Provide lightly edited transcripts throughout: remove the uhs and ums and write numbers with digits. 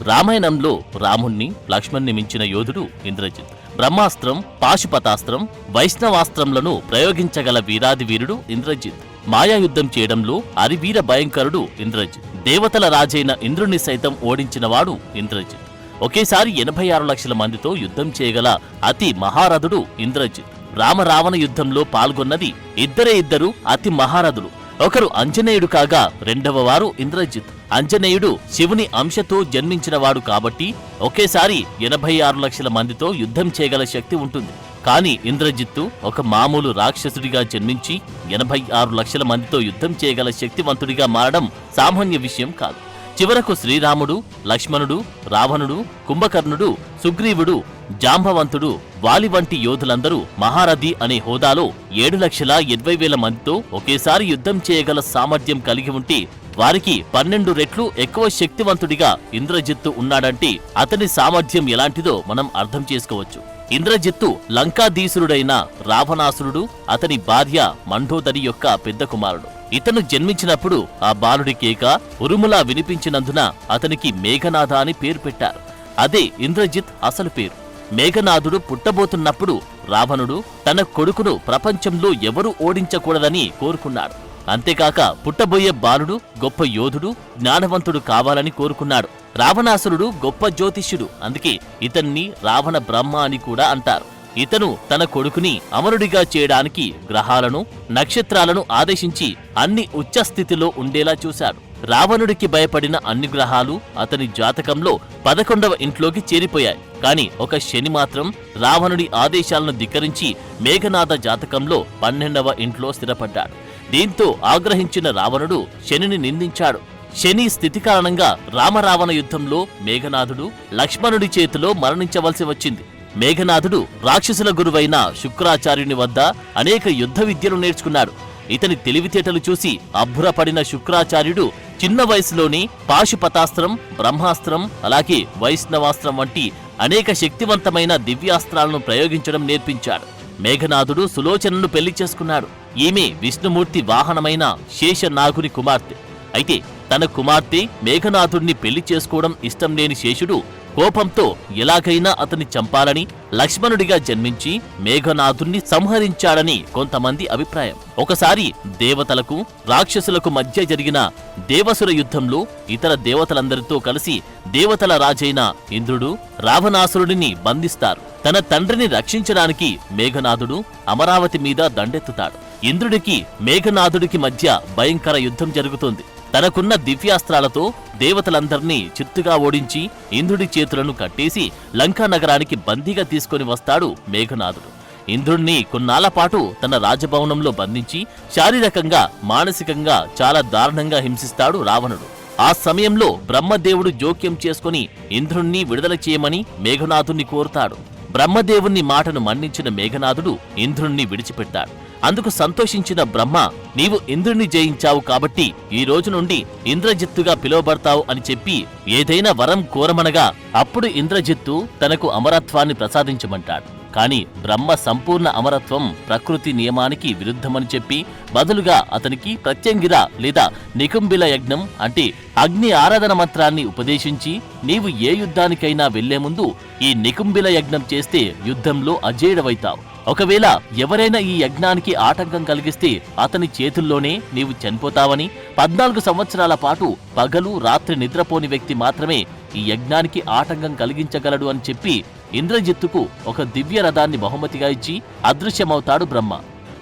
రామాయణంలో రాముణ్ణి లక్ష్మణ్ణి మించిన యోధుడు ఇంద్రజిత్. బ్రహ్మాస్త్రం, పాశుపతాస్త్రం, వైష్ణవాస్త్రంలను ప్రయోగించగల వీరాది వీరుడు ఇంద్రజిత్. మాయాయుద్ధం చేయడంలో అరివీర భయంకరుడు ఇంద్రజిత్. దేవతల రాజైన ఇంద్రుణ్ణి సైతం ఓడించినవాడు ఇంద్రజిత్. ఒకేసారి 86 లక్షల మందితో యుద్ధం చేయగల అతి మహారథుడు ఇంద్రజిత్. రామరావణ యుద్ధంలో పాల్గొన్నది ఇద్దరు అతి మహారథులు. ఒకరు అంజనేయుడు కాగా రెండవ వారు ఇంద్రజిత్. అంజనేయుడు శివుని అంశతో జన్మించినవాడు కాబట్టి ఒకేసారి 86 లక్షల మందితో యుద్ధం చేయగల శక్తి ఉంటుంది. కాని ఇంద్రజిత్తు ఒక మామూలు రాక్షసుడిగా జన్మించి 86 లక్షల మందితో యుద్ధం చేయగల శక్తివంతుడిగా మారడం సామాన్య విషయం కాదు. చివరకు శ్రీరాముడు, లక్ష్మణుడు, రావణుడు, కుంభకర్ణుడు, సుగ్రీవుడు, జాంబవంతుడు, వాలి వంటి యోధులందరూ మహారథి అనే హోదాలో 7,80,000 మందితో ఒకేసారి యుద్ధం చేయగల సామర్థ్యం కలిగి ఉంటే వారికి 12 రెట్లు ఎక్కువ శక్తివంతుడిగా ఇంద్రజిత్తు ఉన్నాడంటే అతని సామర్థ్యం ఎలాంటిదో మనం అర్థం చేసుకోవచ్చు. ఇంద్రజిత్తు లంకాధీసురుడైన రావణాసురుడు అతని భార్య మండోదరి యొక్క పెద్ద కుమారుడు. ఇతను జన్మించినప్పుడు ఆ బాలుడి కేక ఉరుములా వినిపించినందున అతనికి మేఘనాథ అని పేరు పెట్టారు. అదే ఇంద్రజిత్ అసలు పేరు. మేఘనాథుడు పుట్టబోతున్నప్పుడు రావణుడు తన కొడుకును ప్రపంచంలో ఎవరూ ఓడించకూడదని కోరుకున్నాడు. అంతేకాక పుట్టబోయే బాలుడు గొప్ప యోధుడు, జ్ఞానవంతుడు కావాలని కోరుకున్నాడు. రావణాసురుడు గొప్ప జ్యోతిష్యుడు, అందుకే ఇతన్ని రావణ బ్రహ్మ అని కూడా అంటారు. ఇతను తన కొడుకుని అమరుడిగా చేయడానికి గ్రహాలను, నక్షత్రాలను ఆదేశించి అన్ని ఉచ్చస్థితిలో ఉండేలా చూశాడు. రావణుడికి భయపడిన అన్ని గ్రహాలు అతని జాతకంలో 11వ ఇంట్లోకి చేరిపోయాయి. కాని ఒక శని మాత్రం రావణుడి ఆదేశాలను ధిక్కరించి మేఘనాథ జాతకంలో 12వ ఇంట్లో స్థిరపడ్డాడు. దీంతో ఆగ్రహించిన రావణుడు శనిని నిందించాడు. శని స్థితి కారణంగా రామరావణ యుద్ధంలో మేఘనాథుడు లక్ష్మణుడి చేతిలో మరణించవలసి వచ్చింది. మేఘనాథుడు రాక్షసుల గురువైన శుక్రాచార్యుని వద్ద అనేక యుద్ధ విద్యలు నేర్చుకున్నాడు. ఇతని తెలివితేటలు చూసి అబ్బురపడిన శుక్రాచార్యుడు చిన్న వయసులోని పాశుపతాస్త్రం, బ్రహ్మాస్త్రం, అలాగే వైష్ణవాస్త్రం వంటి అనేక శక్తివంతమైన దివ్యాస్త్రాలను ప్రయోగించడం నేర్పించాడు. మేఘనాథుడు సులోచనను పెళ్లి చేసుకున్నాడు. ఈమె విష్ణుమూర్తి వాహనమైన శేషనాగుని కుమార్తె. అయితే తన కుమార్తె మేఘనాథుడిని పెళ్లి చేసుకోవడం ఇష్టం లేని శేషుడు కోపంతో ఎలాగైనా అతన్ని చంపాలని లక్ష్మణుడిగా జన్మించి మేఘనాథుణ్ణి సంహరించాడని కొంతమంది అభిప్రాయం. ఒకసారి దేవతలకు, రాక్షసులకు మధ్య జరిగిన దేవసుర యుద్ధంలో ఇతర దేవతలందరితో కలిసి దేవతల రాజైన ఇంద్రుడు రావణాసురుడిని బంధిస్తారు. తన తండ్రిని రక్షించడానికి మేఘనాథుడు అమరావతి మీద దండెత్తుతాడు. ఇంద్రుడికి మేఘనాథుడికి మధ్య భయంకర యుద్ధం జరుగుతుంది. తనకున్న దివ్యాస్త్రాలతో దేవతలందర్నీ చిత్తుగా ఓడించి ఇంద్రుడి చేతులను కట్టేసి లంకా నగరానికి బందీగా తీసుకొని వస్తాడు మేఘనాథుడు. ఇంద్రుణ్ణి కొన్నాళ్లపాటు తన రాజభవనంలో బంధించి శారీరకంగా, మానసికంగా చాలా దారుణంగా హింసిస్తాడు రావణుడు. ఆ సమయంలో బ్రహ్మదేవుడు జోక్యం చేసుకుని ఇంద్రుణ్ణి విడుదల చేయమని మేఘనాథుణ్ణి కోరుతాడు. బ్రహ్మదేవుని మాటను మన్నించిన మేఘనాథుడు ఇంద్రుణ్ణి విడిచిపెట్టాడు. అందుకు సంతోషించిన బ్రహ్మ, నీవు ఇంద్రుణ్ణి జయించావు కాబట్టి ఈ రోజు నుండి ఇంద్రజిత్తుగా పిలువబడతావు అని చెప్పి ఏదైనా వరం కోరమనగా అప్పుడు ఇంద్రజిత్తు తనకు అమరత్వాన్ని ప్రసాదించమంటాడు. కాని బ్రహ్మ సంపూర్ణ అమరత్వం ప్రకృతి నియమానికి విరుద్ధమని చెప్పి బదులుగా అతనికి ప్రత్యంగిర లేదా నికుంభిల యజ్ఞం అంటే అగ్ని ఆరాధన మంత్రాన్ని ఉపదేశించి నీవు ఏ యుద్ధానికైనా వెళ్లే ముందు ఈ నికుంభిల యజ్ఞం చేస్తే యుద్ధంలో అజేయుడవైతావు. ఒకవేళ ఎవరైనా ఈ యజ్ఞానికి ఆటంకం కలిగిస్తే అతని చేతుల్లోనే నీవు చనిపోతావని, 14 సంవత్సరాల పాటు పగలు రాత్రి నిద్రపోని వ్యక్తి మాత్రమే ఈ యజ్ఞానికి ఆటంకం కలిగించగలడు అని చెప్పి ఇంద్రజిత్తుకు ఒక దివ్య రథాన్ని బహుమతిగా ఇచ్చి అదృశ్యమవుతాడు బ్రహ్మ.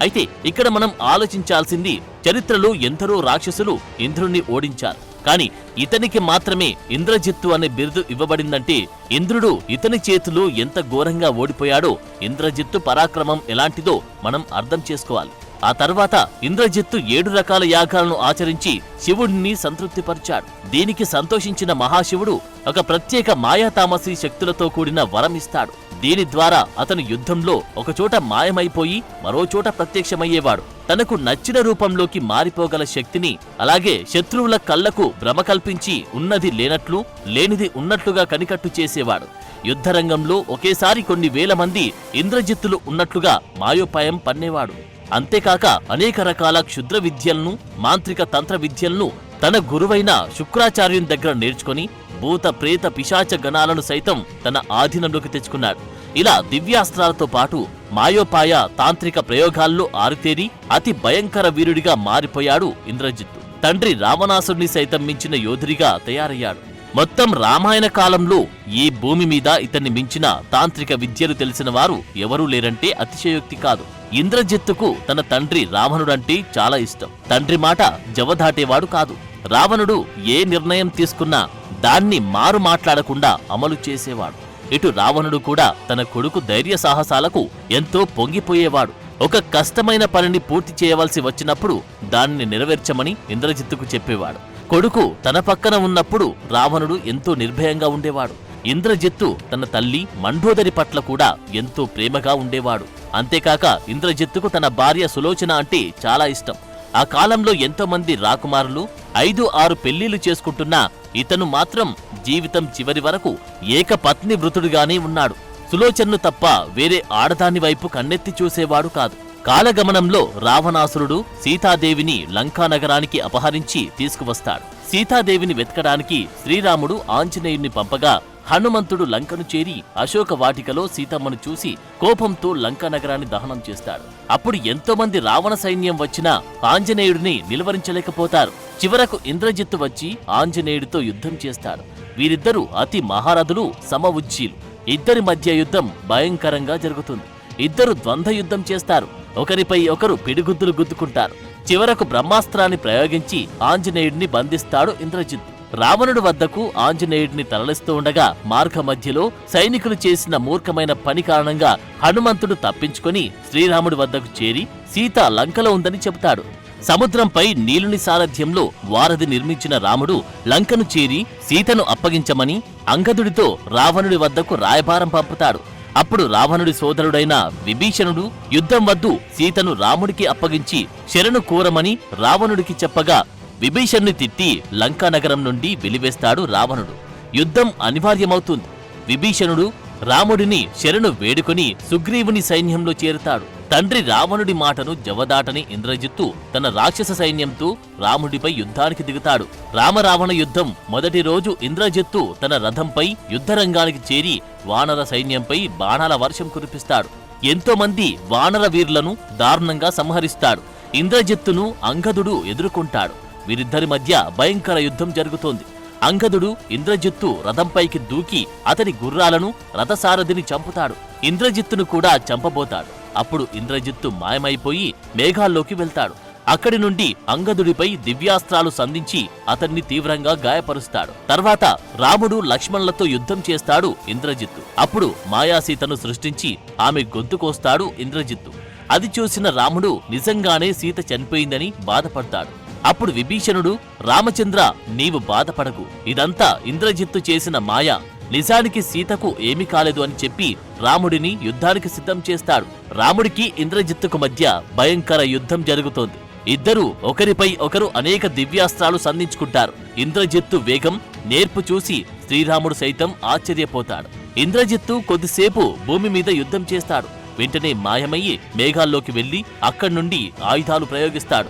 అయితే ఇక్కడ మనం ఆలోచించాల్సింది, చరిత్రలో ఎందరో రాక్షసులు ఇంద్రుణ్ణి ఓడించారు. కాని ఇతనికి మాత్రమే ఇంద్రజిత్తు అనే బిరుదు ఇవ్వబడిందంటే ఇంద్రుడు ఇతని చేతిలో ఎంత ఘోరంగా ఓడిపోయాడో ఇంద్రజిత్తు పరాక్రమం ఎలాంటిదో మనం అర్థం చేసుకోవాలి. ఆ తర్వాత ఇంద్రజిత్తు 7 రకాల యాగాలను ఆచరించి శివుడిని సంతృప్తిపరిచాడు. దీనికి సంతోషించిన మహాశివుడు ఒక ప్రత్యేక మాయాతామసీ శక్తులతో కూడిన వరం ఇస్తాడు. దీని ద్వారా అతను యుద్ధంలో ఒకచోట మాయమైపోయి మరోచోట ప్రత్యక్షమయ్యేవాడు. తనకు నచ్చిన రూపంలోకి మారిపోగల శక్తిని, అలాగే శత్రువుల కళ్లకు భ్రమ కల్పించి ఉన్నది లేనట్లు, లేనిది ఉన్నట్లుగా కనికట్టు చేసేవాడు. యుద్ధరంగంలో ఒకేసారి కొన్ని వేల మంది ఇంద్రజిత్తులు ఉన్నట్లుగా మాయోపాయం పన్నేవాడు. అంతేకాక అనేక రకాల క్షుద్ర విద్యలను, మాంత్రిక తంత్ర విద్యలను తన గురువైన శుక్రాచార్యుని దగ్గర నేర్చుకుని భూత ప్రేత పిశాచ గణాలను సైతం తన ఆధీనంలోకి తెచ్చుకున్నాడు. ఇలా దివ్యాస్త్రాలతో పాటు మాయోపాయ తాంత్రిక ప్రయోగాల్లో ఆరితేరి అతి భయంకర వీరుడిగా మారిపోయాడు ఇంద్రజిత్తు. తండ్రి రావణాసురుని సైతం మించిన యోధుడిగా తయారయ్యాడు. మొత్తం రామాయణ కాలంలో ఈ భూమి మీద ఇతన్ని మించిన తాంత్రిక విద్యలు తెలిసిన వారు ఎవరూ లేరంటే అతిశయోక్తి కాదు. ఇంద్రజిత్తుకు తన తండ్రి రావణుడంటే చాలా ఇష్టం. తండ్రి మాట జవదాటేవాడు కాదు. రావణుడు ఏ నిర్ణయం తీసుకున్నా దాన్ని మారు మాట్లాడకుండా అమలు చేసేవాడు. ఇటు రావణుడు కూడా తన కొడుకు ధైర్య సాహసాలకు ఎంతో పొంగిపోయేవాడు. ఒక కష్టమైన పనిని పూర్తి చేయవలసి వచ్చినప్పుడు దానిని నెరవేర్చమని ఇంద్రజిత్తుకు చెప్పేవాడు. కొడుకు తన పక్కన ఉన్నప్పుడు రావణుడు ఎంతో నిర్భయంగా ఉండేవాడు. ఇంద్రజిత్తు తన తల్లి మండోదరి పట్ల కూడా ఎంతో ప్రేమగా ఉండేవాడు. అంతేకాక ఇంద్రజిత్తుకు తన భార్య సులోచన అంటే చాలా ఇష్టం. ఆ కాలంలో ఎంతో మంది రాకుమారులు 5-6 పెళ్లిళ్లు చేసుకుంటున్నా ఇతను మాత్రం జీవితం చివరి వరకు ఏకపత్ని వృతుడుగానే ఉన్నాడు. సులోచనను తప్ప వేరే ఆడదాని వైపు కన్నెత్తి చూసేవాడు కాదు. కాలగమనంలో రావణాసురుడు సీతాదేవిని లంకానగరానికి అపహరించి తీసుకువస్తాడు. సీతాదేవిని వెతకడానికి శ్రీరాముడు ఆంజనేయుణ్ణి పంపగా హనుమంతుడు లంకను చేరి అశోక వాటికలో సీతమ్మను చూసి కోపంతో లంకా నగరాన్ని దహనం చేస్తాడు. అప్పుడు ఎంతో మంది రావణ సైన్యం వచ్చినా ఆంజనేయుడిని నిలువరించలేకపోతారు. చివరకు ఇంద్రజిత్తు వచ్చి ఆంజనేయుడితో యుద్ధం చేస్తాడు. వీరిద్దరూ అతి మహారథులు, సమఉజ్జీలు. ఇద్దరి మధ్య యుద్ధం భయంకరంగా జరుగుతుంది. ఇద్దరు ద్వంద్వ యుద్ధం చేస్తారు. ఒకరిపై ఒకరు పిడిగుద్దులు గుద్దుకుంటారు. చివరకు బ్రహ్మాస్త్రాన్ని ప్రయోగించి ఆంజనేయుడిని బంధిస్తాడు ఇంద్రజిత్తు. రావణుడి వద్దకు ఆంజనేయుడిని తరలిస్తూ ఉండగా మార్గ మధ్యలో సైనికులు చేసిన మూర్ఖమైన పని కారణంగా హనుమంతుడు తప్పించుకొని శ్రీరాముడి వద్దకు చేరి సీత లంకలో ఉందని చెబుతాడు. సముద్రంపై నీలుని సారథ్యంలో వారధి నిర్మించిన రాముడు లంకను చేరి సీతను అప్పగించమని అంగదుడితో రావణుడి వద్దకు రాయబారం పంపుతాడు. అప్పుడు రావణుడి సోదరుడైన విభీషణుడు యుద్ధం వద్దు, సీతను రాముడికి అప్పగించి శరణు కోరమని రావణుడికి చెప్పగా విభీషణ్ణి తిట్టి లంకానగరం నుండి వెలివేస్తాడు రావణుడు. యుద్ధం అనివార్యమవుతుంది. విభీషణుడు రాముడిని శరణు వేడుకొని సుగ్రీవుని సైన్యంలో చేరుతాడు. తండ్రి రావణుడి మాటను జవదాటని ఇంద్రజిత్తు తన రాక్షస సైన్యంతో రాముడిపై యుద్ధానికి దిగుతాడు. రామరావణ యుద్ధం మొదటి రోజు ఇంద్రజిత్తు తన రథంపై యుద్ధరంగానికి చేరి వానర సైన్యంపై బాణాల వర్షం కురిపిస్తాడు. ఎంతో మంది వానర వీరులను దారుణంగా సంహరిస్తాడు. ఇంద్రజిత్తును అంగదుడు ఎదుర్కొంటాడు. వీరిద్దరి మధ్య భయంకర యుద్ధం జరుగుతోంది. అంగదుడు ఇంద్రజిత్తు రథంపైకి దూకి అతని గుర్రాలను, రథసారథిని చంపుతాడు. ఇంద్రజిత్తును కూడా చంపబోతాడు. అప్పుడు ఇంద్రజిత్తు మాయమైపోయి మేఘాల్లోకి వెళ్తాడు. అక్కడి నుండి అంగదుడిపై దివ్యాస్త్రాలు సంధించి అతన్ని తీవ్రంగా గాయపరుస్తాడు. తర్వాత రాముడు లక్ష్మణులతో యుద్ధం చేస్తాడు ఇంద్రజిత్తు. అప్పుడు మాయాసీతను సృష్టించి ఆమె గొంతు కోస్తాడు ఇంద్రజిత్తు. అది చూసిన రాముడు నిజంగానే సీత చనిపోయిందని బాధపడతాడు. అప్పుడు విభీషణుడు, రామచంద్ర, నీవు బాధపడకు, ఇదంతా ఇంద్రజిత్తు చేసిన మాయ, నిజానికి సీతకు ఏమీ కాలేదు అని చెప్పి రాముడిని యుద్ధానికి సిద్ధం చేస్తాడు. రాముడికి ఇంద్రజిత్తుకు మధ్య భయంకర యుద్ధం జరుగుతోంది. ఇద్దరూ ఒకరిపై ఒకరు అనేక దివ్యాస్త్రాలు సంధించుకుంటారు. ఇంద్రజిత్తు వేగం, నేర్పు చూసి శ్రీరాముడు సైతం ఆశ్చర్యపోతాడు. ఇంద్రజిత్తు కొద్దిసేపు భూమి మీద యుద్ధం చేస్తాడు. వెంటనే మాయమయ్యి మేఘాల్లోకి వెళ్లి అక్కడి నుండి ఆయుధాలు ప్రయోగిస్తాడు.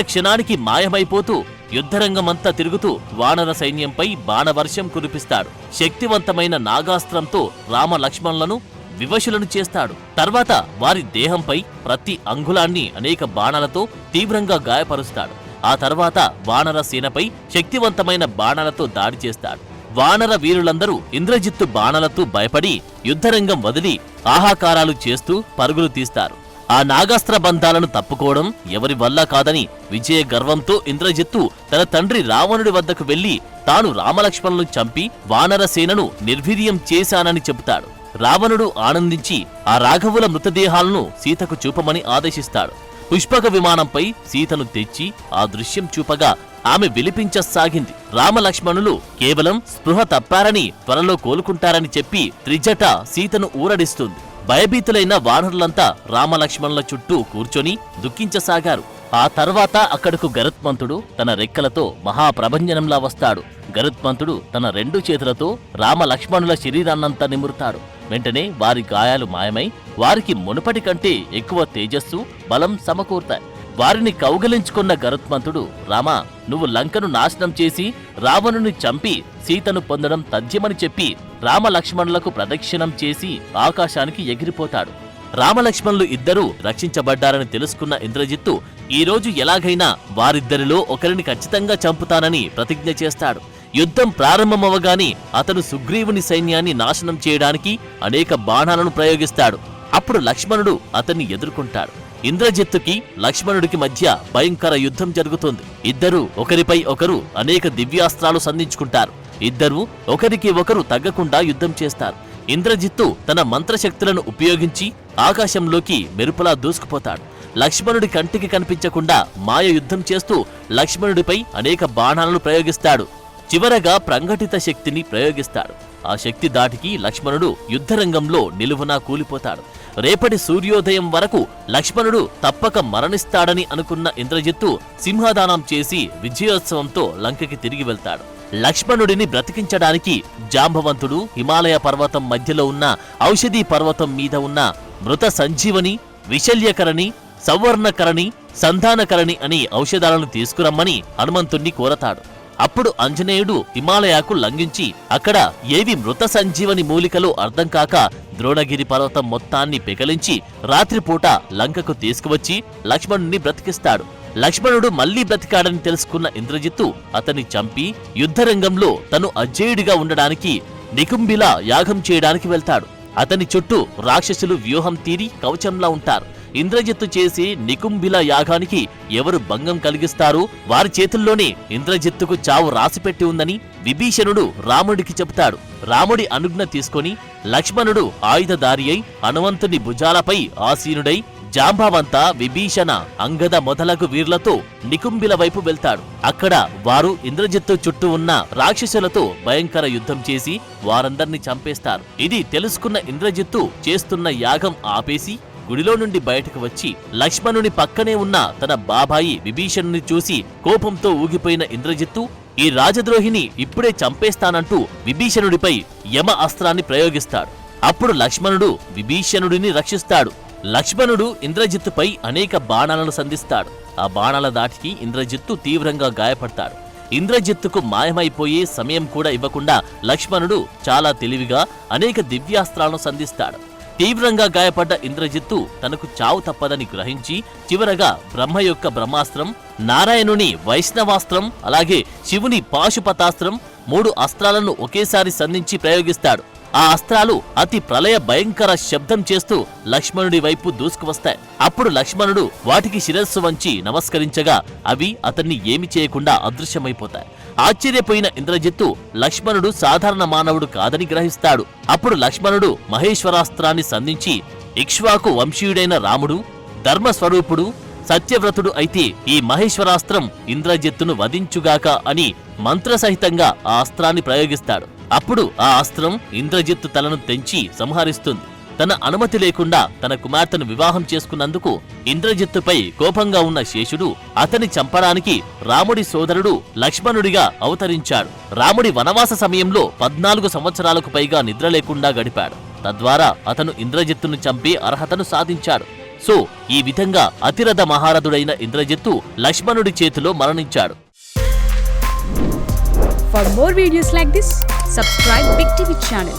క్షణానికి మాయమైపోతూ యుద్ధరంగమంతా తిరుగుతూ వానర సైన్యంపై బాణవర్షం కురిపిస్తాడు. శక్తివంతమైన నాగాస్త్రంతో రామ లక్ష్మణులను వివశులను చేస్తాడు. తర్వాత వారి దేహంపై ప్రతి అంగుళాన్ని అనేక బాణాలతో తీవ్రంగా గాయపరుస్తాడు. ఆ తర్వాత వానర సేనపై శక్తివంతమైన బాణాలతో దాడి చేస్తాడు. వానర వీరులందరూ ఇంద్రజిత్తు బాణాలతో భయపడి యుద్ధరంగం వదిలి ఆహాకారాలు చేస్తూ పరుగులు తీస్తారు. ఆ నాగాస్త్ర బంధాలను తప్పుకోవడం ఎవరి వల్ల కాదని విజయ గర్వంతో ఇంద్రజిత్తు తన తండ్రి రావణుడి వద్దకు వెళ్లి తాను రామలక్ష్మణులను చంపి వానర సేనను నిర్వీర్యం చేశానని చెబుతాడు. రావణుడు ఆనందించి ఆ రాఘవుల మృతదేహాలను సీతకు చూపమని ఆదేశిస్తాడు. పుష్పక విమానంపై సీతను తెచ్చి ఆ దృశ్యం చూపగా ఆమె విలిపించసాగింది. రామలక్ష్మణులు కేవలం స్పృహ తప్పారని, త్వరలో కోలుకుంటారని చెప్పి త్రిజట సీతను ఊరడిస్తుంది. భయభీతులైన వానరులంతా రామలక్ష్మణుల చుట్టూ కూర్చొని దుఃఖించసాగారు. ఆ తర్వాత అక్కడకు గరుత్మంతుడు తన రెక్కలతో మహాప్రభంజనంలా వస్తాడు. గరుత్మంతుడు తన 2 చేతులతో రామలక్ష్మణుల శరీరాన్నంతా నిమురుతాడు. వెంటనే వారి గాయాలు మాయమై వారికి మునుపటి కంటే ఎక్కువ తేజస్సు, బలం సమకూర్తాయి. వారిని కౌగలించుకున్న గరుత్మంతుడు, రామా, నువ్వు లంకను నాశనం చేసి రావణుని చంపి సీతను పొందడం తథ్యమని చెప్పి రామలక్ష్మణులకు ప్రదక్షిణం చేసి ఆకాశానికి ఎగిరిపోతాడు. రామలక్ష్మణులు ఇద్దరూ రక్షించబడ్డారని తెలుసుకున్న ఇంద్రజిత్తు ఈరోజు ఎలాగైనా వారిద్దరిలో ఒకరిని ఖచ్చితంగా చంపుతానని ప్రతిజ్ఞ చేస్తాడు. యుద్ధం ప్రారంభమవగానే అతను సుగ్రీవుని సైన్యాన్ని నాశనం చేయడానికి అనేక బాణాలను ప్రయోగిస్తాడు. అప్పుడు లక్ష్మణుడు అతన్ని ఎదుర్కొంటాడు. ఇంద్రజిత్తుకి లక్ష్మణుడికి మధ్య భయంకర యుద్ధం జరుగుతుంది. ఇద్దరూ ఒకరిపై ఒకరు అనేక దివ్యాస్త్రాలు సంధించుకుంటారు. ఇద్దరూ ఒకరికి ఒకరు తగ్గకుండా యుద్ధం చేస్తారు. ఇంద్రజిత్తు తన మంత్రశక్తులను ఉపయోగించి ఆకాశంలోకి మెరుపులా దూసుకుపోతాడు. లక్ష్మణుడి కంటికి కనిపించకుండా మాయ యుద్ధం చేస్తూ లక్ష్మణుడిపై అనేక బాణాలను ప్రయోగిస్తాడు. చివరగా ప్రంఘటిత శక్తిని ప్రయోగిస్తాడు. ఆ శక్తి దాటికి లక్ష్మణుడు యుద్ధరంగంలో నిలువునా కూలిపోతాడు. రేపటి సూర్యోదయం వరకు లక్ష్మణుడు తప్పక మరణిస్తాడని అనుకున్న ఇంద్రజిత్తు సింహదానం చేసి విజయోత్సవంతో లంకకి తిరిగి వెళ్తాడు. లక్ష్మణుడిని బ్రతికించడానికి జాంబవంతుడు హిమాలయ పర్వతం మధ్యలో ఉన్న ఔషధీ పర్వతం మీద ఉన్న మృత సంజీవని, విశల్యకరణి, సౌవర్ణకరణి, సంధానకరణి అని ఔషధాలను తీసుకురమ్మని హనుమంతుణ్ణి కోరతాడు. అప్పుడు ఆంజనేయుడు హిమాలయాకు లంఘించి అక్కడ ఏవి మృత సంజీవని మూలికలో అర్థం కాక ద్రోణగిరి పర్వతం మొత్తాన్ని పెకలించి రాత్రిపూట లంకకు తీసుకువచ్చి లక్ష్మణుణ్ణి బ్రతికిస్తాడు. లక్ష్మణుడు మళ్లీ బ్రతికాడని తెలుసుకున్న ఇంద్రజిత్తు అతన్ని చంపి యుద్ధరంగంలో తను అజేయుడిగా ఉండడానికి నికుంభిలా యాగం చేయడానికి వెళ్తాడు. అతని చుట్టూ రాక్షసులు వ్యూహం తీరి కవచంలా ఉంటారు. ఇంద్రజిత్తు చేసి నికుంభిల యాగానికి ఎవరు భంగం కలిగిస్తారో వారి చేతుల్లోనే ఇంద్రజిత్తుకు చావు రాసిపెట్టి ఉందని విభీషణుడు రాముడికి చెబుతాడు. రాముడి అనుజ్ఞ తీసుకొని లక్ష్మణుడు ఆయుధదారి అయి హనుమంతుని భుజాలపై ఆసీనుడై జాంబవంత, విభీషణ, అంగద మొదలగు వీర్లతో నికుంభిల వైపు వెళ్తాడు. అక్కడ వారు ఇంద్రజిత్తు చుట్టూ ఉన్న రాక్షసులతో భయంకర యుద్ధం చేసి వారందర్నీ చంపేస్తారు. ఇది తెలుసుకున్న ఇంద్రజిత్తు చేస్తున్న యాగం ఆపేసి గుడిలో నుండి బయటకు వచ్చి లక్ష్మణుని పక్కనే ఉన్న తన బాబాయి విభీషణుని చూసి కోపంతో ఊగిపోయిన ఇంద్రజిత్తు ఈ రాజద్రోహిని ఇప్పుడే చంపేస్తానంటూ విభీషణుడిపై యమ అస్త్రాన్ని ప్రయోగిస్తాడు. అప్పుడు లక్ష్మణుడు విభీషణుడిని రక్షిస్తాడు. లక్ష్మణుడు ఇంద్రజిత్తుపై అనేక బాణాలను సంధిస్తాడు. ఆ బాణాల దాటికి ఇంద్రజిత్తు తీవ్రంగా గాయపడతాడు. ఇంద్రజిత్తుకు మాయమైపోయే సమయం కూడా ఇవ్వకుండా లక్ష్మణుడు చాలా తెలివిగా అనేక దివ్యాస్త్రాలను సంధిస్తాడు. తీవ్రంగా గాయపడ్డ ఇంద్రజిత్తు తనకు చావు తప్పదని గ్రహించి చివరగా బ్రహ్మ యొక్క బ్రహ్మాస్త్రం, నారాయణుని వైష్ణవాస్త్రం, అలాగే శివుని పాశుపతాస్త్రం 3 అస్త్రాలను ఒకేసారి సంధించి ప్రయోగిస్తాడు. ఆ అస్త్రాలు అతి ప్రళయ భయంకర శబ్దం చేస్తూ లక్ష్మణుడి వైపు దూసుకువస్తాయి. అప్పుడు లక్ష్మణుడు వాటికి శిరస్సు వంచి నమస్కరించగా అవి అతన్ని ఏమి చేయకుండా అదృశ్యమైపోతాయి. ఆశ్చర్యపోయిన ఇంద్రజిత్తు లక్ష్మణుడు సాధారణ మానవుడు కాదని గ్రహిస్తాడు. అప్పుడు లక్ష్మణుడు మహేశ్వరాస్త్రాన్ని సంధించి ఇక్ష్వాకు వంశీయుడైన రాముడు ధర్మస్వరూపుడు సత్యవ్రతుడు అయితే ఈ మహేశ్వరాస్త్రం ఇంద్రజిత్తును వధించుగాక అని మంత్రసహితంగా ఆ అస్త్రాన్ని ప్రయోగిస్తాడు. అప్పుడు ఆ అస్త్రం ఇంద్రజిత్తు తలను తెంచి సంహరిస్తుంది. తన అనుమతి లేకుండా తన కుమార్తెను వివాహం చేసుకున్నందుకు ఇంద్రజిత్తుపై కోపంగా ఉన్న శేషుడు అతని చంపడానికి రాముడి సోదరుడు లక్ష్మణుడిగా అవతరించాడు. రాముడి వనవాస సమయంలో 14 సంవత్సరాలకు పైగా నిద్ర లేకుండా గడిపాడు. తద్వారా అతను ఇంద్రజిత్తును చంపే అర్హతను సాధించాడు. సో ఈ విధంగా అతిరథ మహారథుడైన ఇంద్రజిత్తు లక్ష్మణుడి చేతిలో మరణించాడు. For more videos like this, subscribe Big TV channel.